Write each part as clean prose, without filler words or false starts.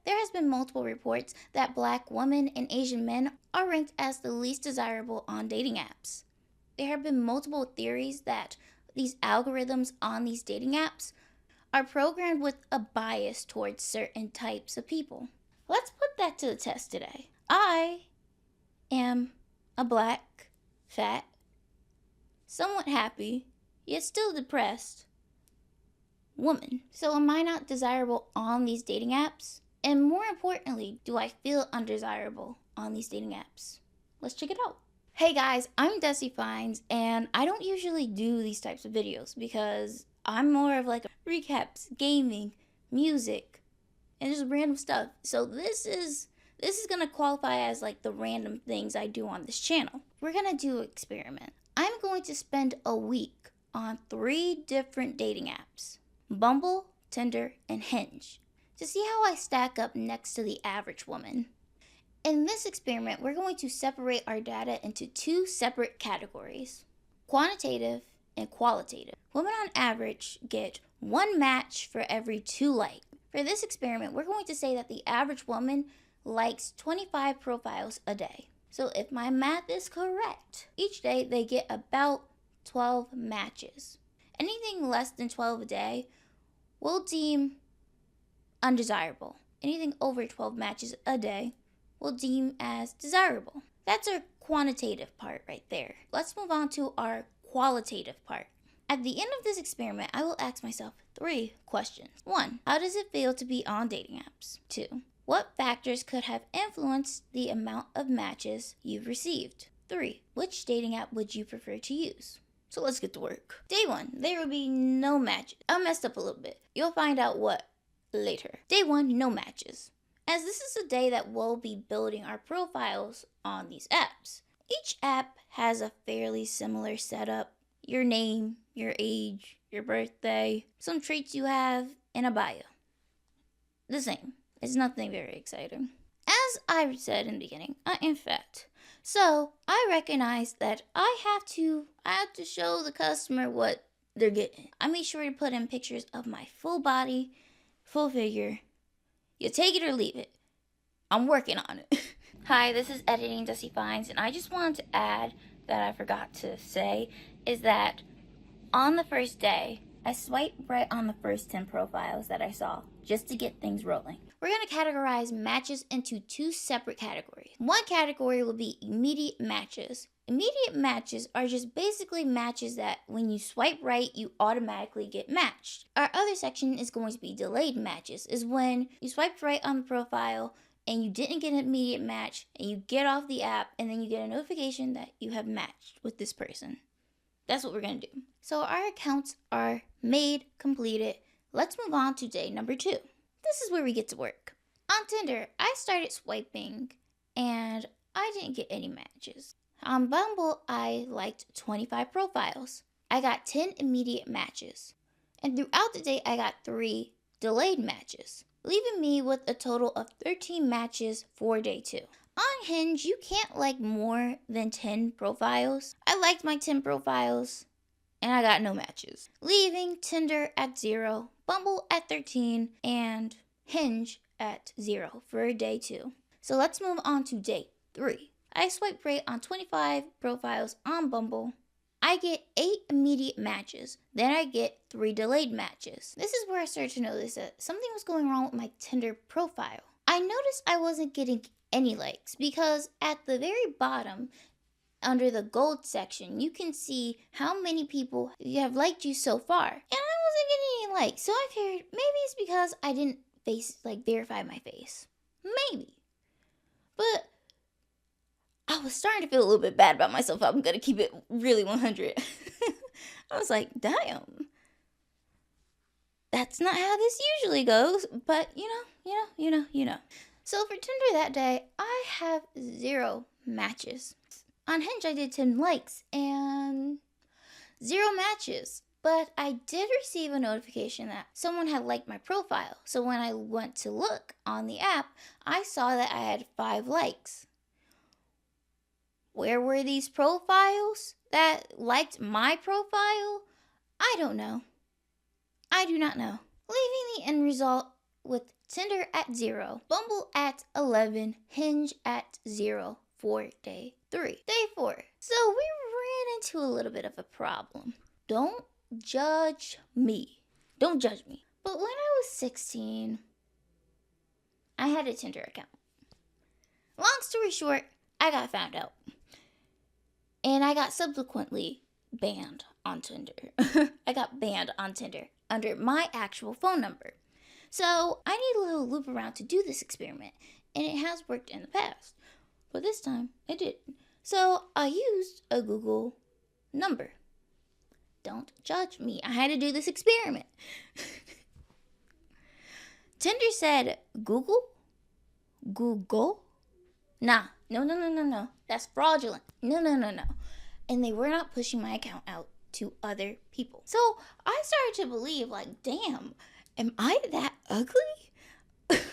There has been multiple reports that Black women and Asian men are ranked as the least desirable on dating apps. There have been multiple theories that these algorithms on these dating apps are programmed with a bias towards certain types of people. Let's put that to the test today. I am a Black, fat, somewhat happy, yet still depressed woman. So am I not desirable on these dating apps? And more importantly, do I feel undesirable on these dating apps? Let's check it out. Hey guys, I'm Dezzy and I don't usually do these types of videos because I'm more of like recaps, gaming, music, and just random stuff. So this is gonna qualify as like the random things I do on this channel. We're gonna do an experiment. I'm going to spend a week on 3 different dating apps: Bumble, Tinder, and Hinge, to see how I stack up next to the average woman. In this experiment, we're going to separate our data into 2 separate categories: quantitative and qualitative. Women on average get 1 match for every 2 likes. For this experiment, we're going to say that the average woman likes 25 profiles a day. So if my math is correct, each day they get about 12 matches. Anything less than 12 a day we'll deem undesirable. Anything over 12 matches a day we'll deem as desirable. That's our quantitative part right there. Let's move on to our qualitative part. At the end of this experiment, I will ask myself 3 questions. 1, how does it feel to be on dating apps? 2, what factors could have influenced the amount of matches you've received? 3, which dating app would you prefer to use? So let's get to work. Day 1, there will be no matches. I messed up a little bit. You'll find out what later. Day 1, no matches, as this is a day that we'll be building our profiles on these apps. Each app has a fairly similar setup: your name, your age, your birthday, some traits you have, and a bio. The same. It's nothing very exciting. As I said in the beginning, I am fat. So I recognize that I have to show the customer what they're getting. I made sure to put in pictures of my full body, full figure. You take it or leave it. I'm working on it. Hi, this is Editing Dezzy Finds, and I just wanted to add that I forgot to say is that on the first day, I swiped right on the first 10 profiles that I saw just to get things rolling. We're going to categorize matches into 2 separate categories. One category will be immediate matches. Immediate matches are just basically matches that when you swipe right, you automatically get matched. Our other section is going to be delayed matches, is when you swiped right on the profile and you didn't get an immediate match and you get off the app and then you get a notification that you have matched with this person. That's what we're going to do. So our accounts are made, completed. Let's move on to day number 2. This is where we get to work. On Tinder, I started swiping and I didn't get any matches. On Bumble, I liked 25 profiles. I got 10 immediate matches. And throughout the day, I got 3 delayed matches, leaving me with a total of 13 matches for day 2. On Hinge, you can't like more than 10 profiles. I liked my 10 profiles and I got no matches, leaving Tinder at 0, Bumble at 13, and Hinge at 0 for day 2. So let's move on to day 3. I swiped right on 25 profiles on Bumble. I get 8 immediate matches. Then I get 3 delayed matches. This is where I started to notice that something was going wrong with my Tinder profile. I noticed I wasn't getting any likes because at the very bottom, under the gold section, you can see how many people have liked you so far. And I wasn't getting any likes. So I figured maybe it's because I didn't verify my face. Maybe. But I was starting to feel a little bit bad about myself. I'm going to keep it really 100. I was like, damn. That's not how this usually goes. But, you know. So for Tinder that day, I have 0 matches. On Hinge, I did 10 likes and 0 matches. But I did receive a notification that someone had liked my profile. So when I went to look on the app, I saw that I had 5 likes. Where were these profiles that liked my profile? I don't know. I do not know. Leaving the end result with Tinder at 0, Bumble at 11, Hinge at 0 for day 3. Day 4. So we ran into a little bit of a problem. Don't judge me. Don't judge me. But when I was 16, I had a Tinder account. Long story short, I got found out. And I got subsequently banned on Tinder. I got banned on Tinder under my actual phone number. So I need a little loop around to do this experiment. And it has worked in the past. But this time, it didn't. So I used a Google number. Don't judge me. I had to do this experiment. Tinder said, Google? Google? Nah. No. That's fraudulent. No. And they were not pushing my account out to other people. So I started to believe, like, damn, am I that ugly? Because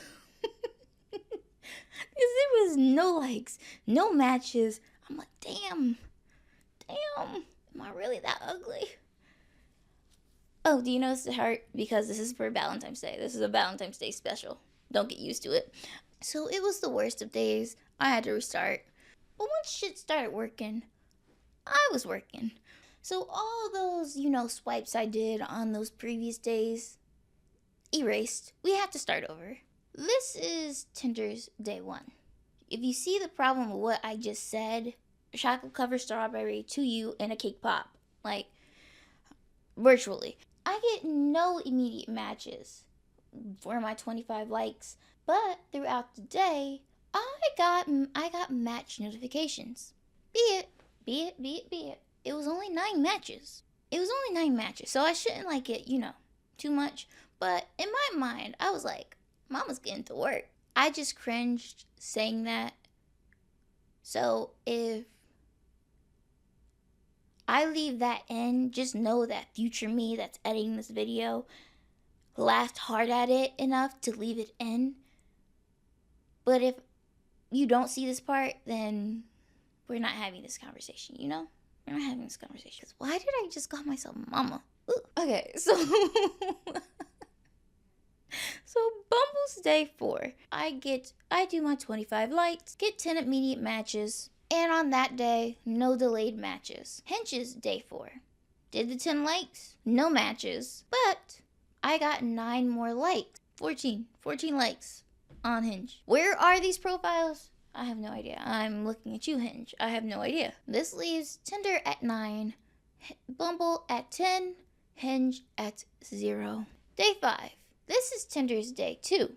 there was no likes, no matches. I'm like, damn, am I really that ugly? Oh, do you notice the heart? Because this is for Valentine's Day. This is a Valentine's Day special. Don't get used to it. So it was the worst of days. I had to restart. But once shit started working, I was working. So all those, swipes I did on those previous days, erased. We had to start over. This is Tinder's day 1. If you see the problem with what I just said, chocolate covered strawberry to you in a cake pop. Like, virtually. I get no immediate matches for my 25 likes, but throughout the day, I got match notifications. Be it. It was only 9 matches. So I shouldn't like it, too much. But in my mind, I was like, mama's getting to work. I just cringed saying that. So if I leave that in, just know that future me that's editing this video laughed hard at it enough to leave it in. But if you don't see this part, then we're not having this conversation, We're not having this conversation. Why did I just call myself mama? Ooh. Okay, so Bumble's day 4. I do my 25 likes, get 10 immediate matches, and on that day, no delayed matches. Hinge's day 4. Did the 10 likes, no matches, but I got 9 more likes. 14 likes on Hinge. Where are these profiles? I have no idea. I'm looking at you, Hinge. I have no idea. This leaves Tinder at 9, Bumble at 10, Hinge at 0. Day 5. This is Tinder's day 2.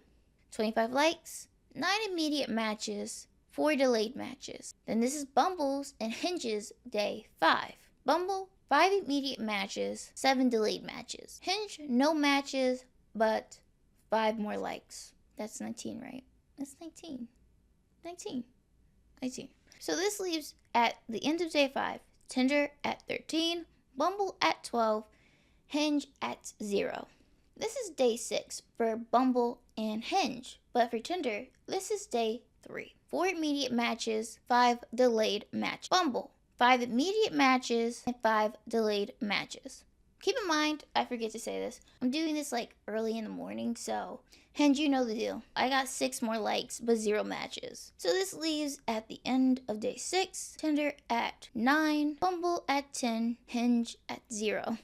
25 likes, 9 immediate matches, 4 delayed matches. Then this is Bumble's and Hinge's day 5. Bumble, 5 immediate matches, 7 delayed matches. Hinge, no matches, but 5 more likes. That's 19, right? That's 19. So this leaves at the end of day 5, Tinder at 13, Bumble at 12, Hinge at 0. This is day 6 for Bumble and Hinge, but for Tinder, this is day 3. 4 immediate matches, 5 delayed matches. Bumble, 5 immediate matches, and 5 delayed matches. Keep in mind, I forget to say this, I'm doing this like early in the morning, so Hinge, you know the deal. I got 6 more likes, but 0 matches. So this leaves at the end of day 6, Tinder at 9, Bumble at 10, Hinge at 0.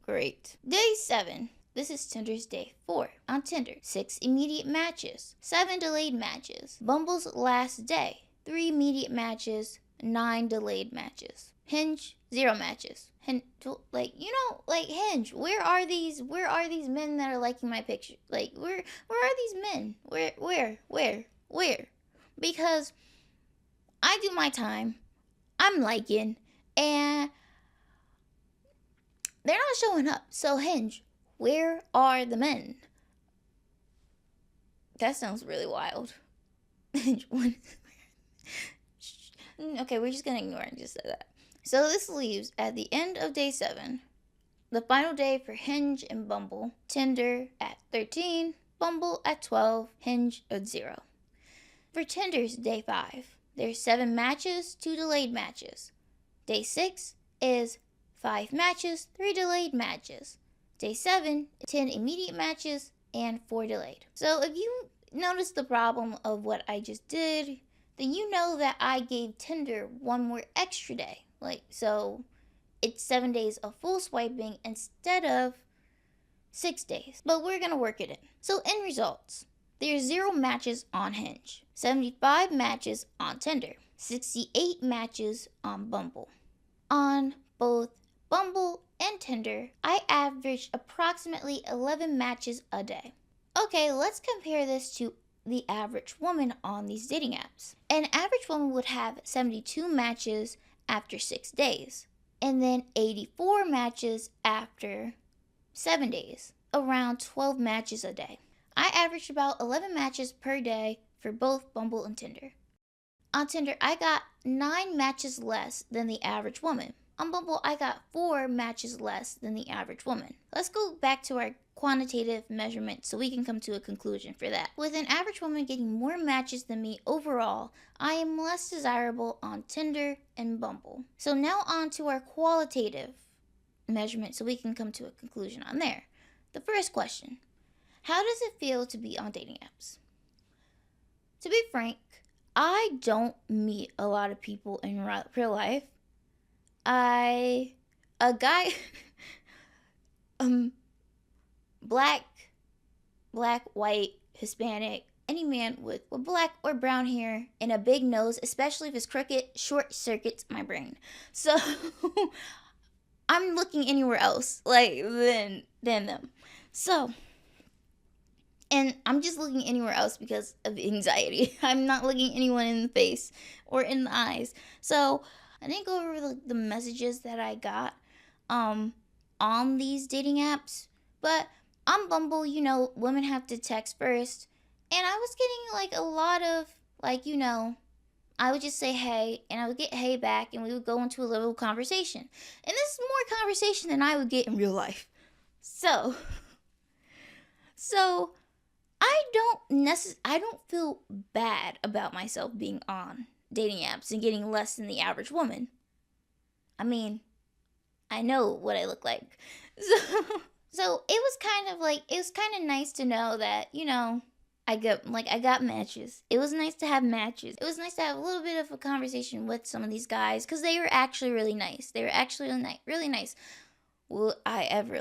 Great. Day 7. This is Tinder's day 4. On Tinder, 6 immediate matches, 7 delayed matches. Bumble's last day, 3 immediate matches, 9 delayed matches. Hinge, 0 matches. Hinge, where are these men that are liking my picture? Like, where are these men? Where? Because I do my time, I'm liking, and they're not showing up. So Hinge, where are the men? That sounds really wild. Hinge, okay, we're just gonna ignore it and just say that. So this leaves at the end of day 7, the final day for Hinge and Bumble. Tinder at 13, Bumble at 12, Hinge at 0. For Tinder's day 5, there's 7 matches, 2 delayed matches. Day 6 is 5 matches, 3 delayed matches. Day 7, 10 immediate matches, and 4 delayed. So if you notice the problem of what I just did, then you know that I gave Tinder one more extra day. So it's 7 days of full swiping instead of 6 days. But we're gonna work it in. So in results, there's 0 matches on Hinge, 75 matches on Tinder, 68 matches on Bumble. On both Bumble and Tinder, I averaged approximately 11 matches a day. Okay, let's compare this to the average woman on these dating apps. An average woman would have 72 matches after 6 days, and then 84 matches after 7 days, around 12 matches a day. I averaged about 11 matches per day for both Bumble and Tinder. On Tinder, I got 9 matches less than the average woman. On Bumble, I got 4 matches less than the average woman. Let's go back to our quantitative measurement so we can come to a conclusion for that. With an average woman getting more matches than me overall, I am less desirable on Tinder and Bumble. So now on to our qualitative measurement so we can come to a conclusion on there. The first question: how does it feel to be on dating apps? To be frank, I don't meet a lot of people in real life. A guy, black, white, Hispanic, any man with black or brown hair and a big nose, especially if it's crooked, short circuits my brain. So I'm looking anywhere else than them. So, and I'm just looking anywhere else because of anxiety. I'm not looking anyone in the face or in the eyes. So I didn't go over the messages that I got on these dating apps, but on Bumble, women have to text first, and I was getting a lot of I would just say hey, and I would get hey back, and we would go into a little conversation. And this is more conversation than I would get in real life. So I don't feel bad about myself being on dating apps and getting less than the average woman. I mean, I know what I look like. So it was kind of nice to know that, I got matches. It was nice to have matches. It was nice to have a little bit of a conversation with some of these guys because they were actually really nice. They were actually really nice. Will I ever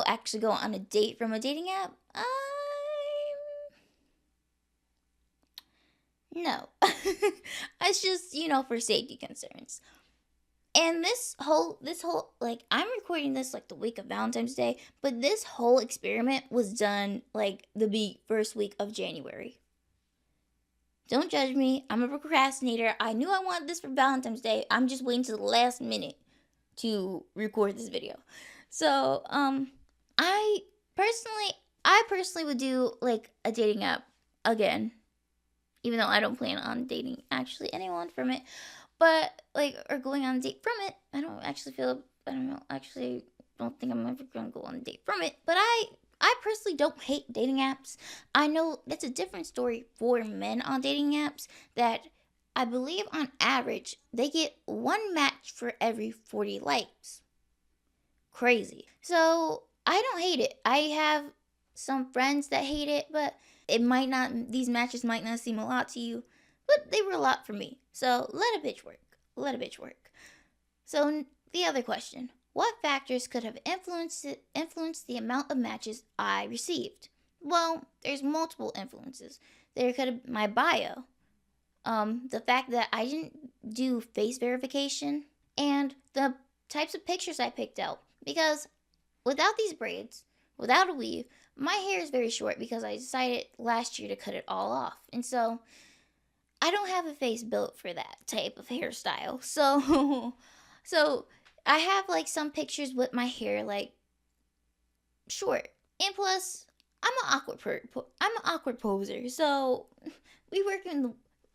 actually go on a date from a dating app? No. It's just, for safety concerns. And this whole I'm recording this the week of Valentine's Day, but this whole experiment was done the first week of January. Don't judge me. I'm a procrastinator. I knew I wanted this for Valentine's Day. I'm just waiting to the last minute to record this video. So, I personally would do a dating app again, even though I don't plan on dating actually anyone from it. But or going on a date from it, I don't think I'm ever gonna go on a date from it. But I personally don't hate dating apps. I know that's a different story for men on dating apps, that I believe on average they get 1 match for every 40 likes. Crazy. So I don't hate it. I have some friends that hate it, but these matches might not seem a lot to you, but they were a lot for me. So let a bitch work. So the other question: what factors could have influenced the amount of matches I received? Well, there's multiple influences. There could have my bio, the fact that I didn't do face verification, and the types of pictures I picked out. Because without these braids, without a weave, my hair is very short because I decided last year to cut it all off. And so I don't have a face built for that type of hairstyle. So I have like some pictures with my hair like short. And plus, I'm an awkward poser. So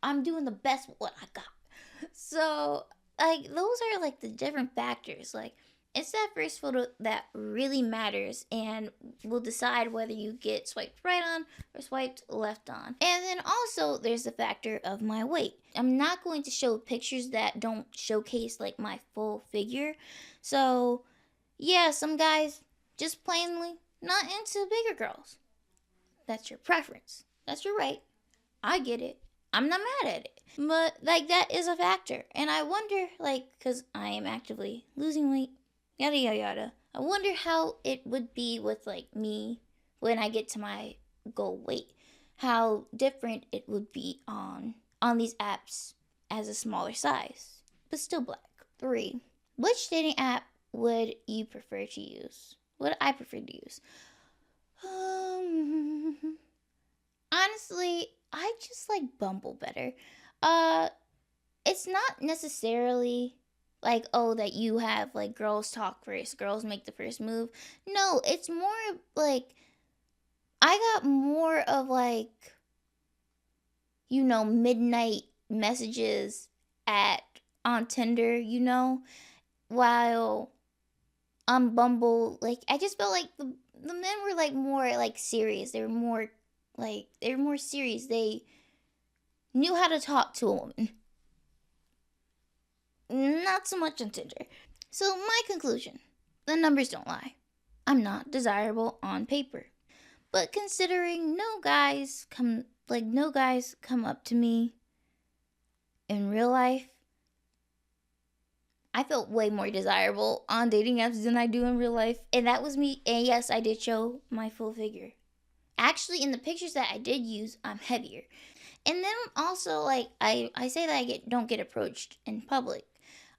I'm doing the best with what I got. So like those are like the different factors. Like it's that first photo that really matters and will decide whether you get swiped right on or swiped left on. And then also there's the factor of my weight. I'm not going to show pictures that don't showcase like my full figure. So yeah, some guys just plainly not into bigger girls. That's your preference. That's your right. I get it. I'm not mad at it. But like that is a factor. And I wonder, like, because I am actively losing weight, yada yada yada. I wonder how it would be with like me when I get to my goal weight. How different it would be on these apps as a smaller size. But still black. 3. Which dating app would you prefer to use? What I prefer to use? Honestly, I just like Bumble better. Uh, it's not necessarily like, oh, that you have like girls talk first, girls make the first move. No, it's more like I got more of like, midnight messages at on Tinder, while on Bumble, like I just felt like the men were like more like serious. They were more serious. They knew how to talk to a woman. Not so much on Tinder. So my conclusion, the numbers don't lie. I'm not desirable on paper. But considering no guys come up to me in real life, I felt way more desirable on dating apps than I do in real life. And that was me. And yes, I did show my full figure. Actually, in the pictures that I did use, I'm heavier. And then also, like, I say that don't get approached in public.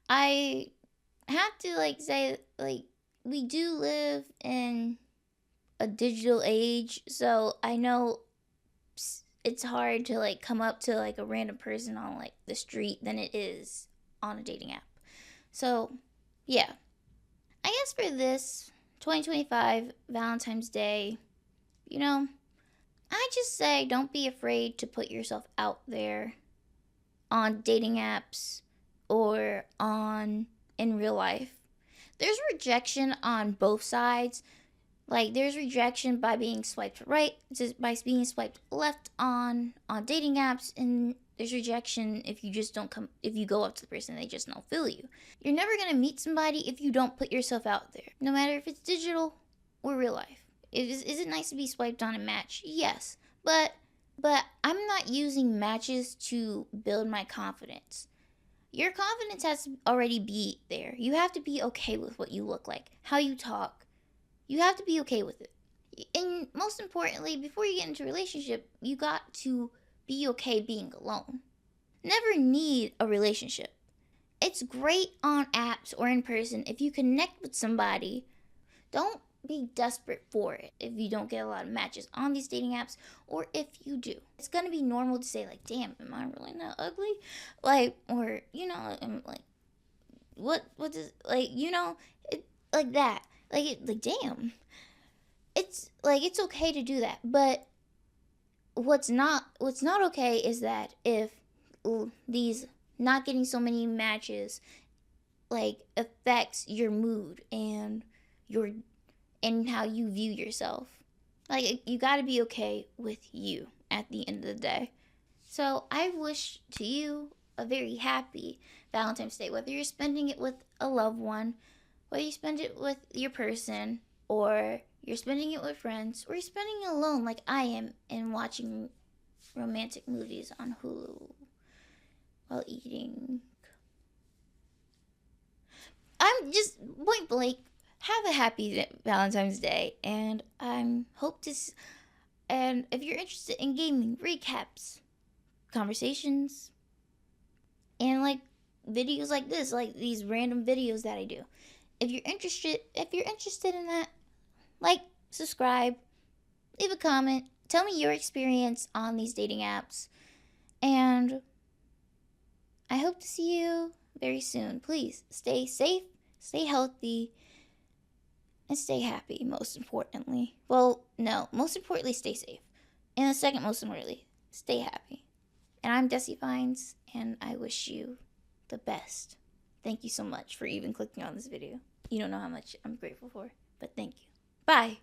I have to, like, say, like, we do live in a digital age. So I know it's hard to, like, come up to, like, a random person on, like, the street than it is on a dating app. So, yeah. I guess for this 2025 Valentine's Day, I just say don't be afraid to put yourself out there on dating apps or in real life. There's rejection on both sides. Like there's rejection by being swiped right, by being swiped left on dating apps, and there's rejection if you go up to the person and they just don't feel you. You're never gonna meet somebody if you don't put yourself out there, no matter if it's digital or real life. Is it nice to be swiped on and match? Yes, but I'm not using matches to build my confidence. Your confidence has to already be there. You have to be okay with what you look like, how you talk. You have to be okay with it. And most importantly, before you get into a relationship, you got to be okay being alone. Never need a relationship. It's great on apps or in person if you connect with somebody. Don't be desperate for it if you don't get a lot of matches on these dating apps, or if you do. It's gonna be normal to say like, damn, am I really that ugly? Like, or I'm like, what does, like, it, like that. Like damn. It's like it's okay to do that, but what's not okay is that if these not getting so many matches like affects your mood and how you view yourself. Like you got to be okay with you at the end of the day. So I wish to you a very happy Valentine's Day, whether you're spending it with a loved one, whether you spend it with your person, or you're spending it with friends, or you're spending it alone like I am and watching romantic movies on Hulu while eating. I'm just point blank. Have a happy Valentine's Day, and and if you're interested in gaming recaps, conversations, and like videos like this, like these random videos that I do, if you're interested in that, like, subscribe, leave a comment, tell me your experience on these dating apps, and I hope to see you very soon. Please stay safe, stay healthy, and stay happy, most importantly. Well, no, most importantly, stay safe. And the second most importantly, stay happy. And I'm Dezzy Fines, and I wish you the best. Thank you so much for even clicking on this video. You don't know how much I'm grateful for, but thank you. Bye.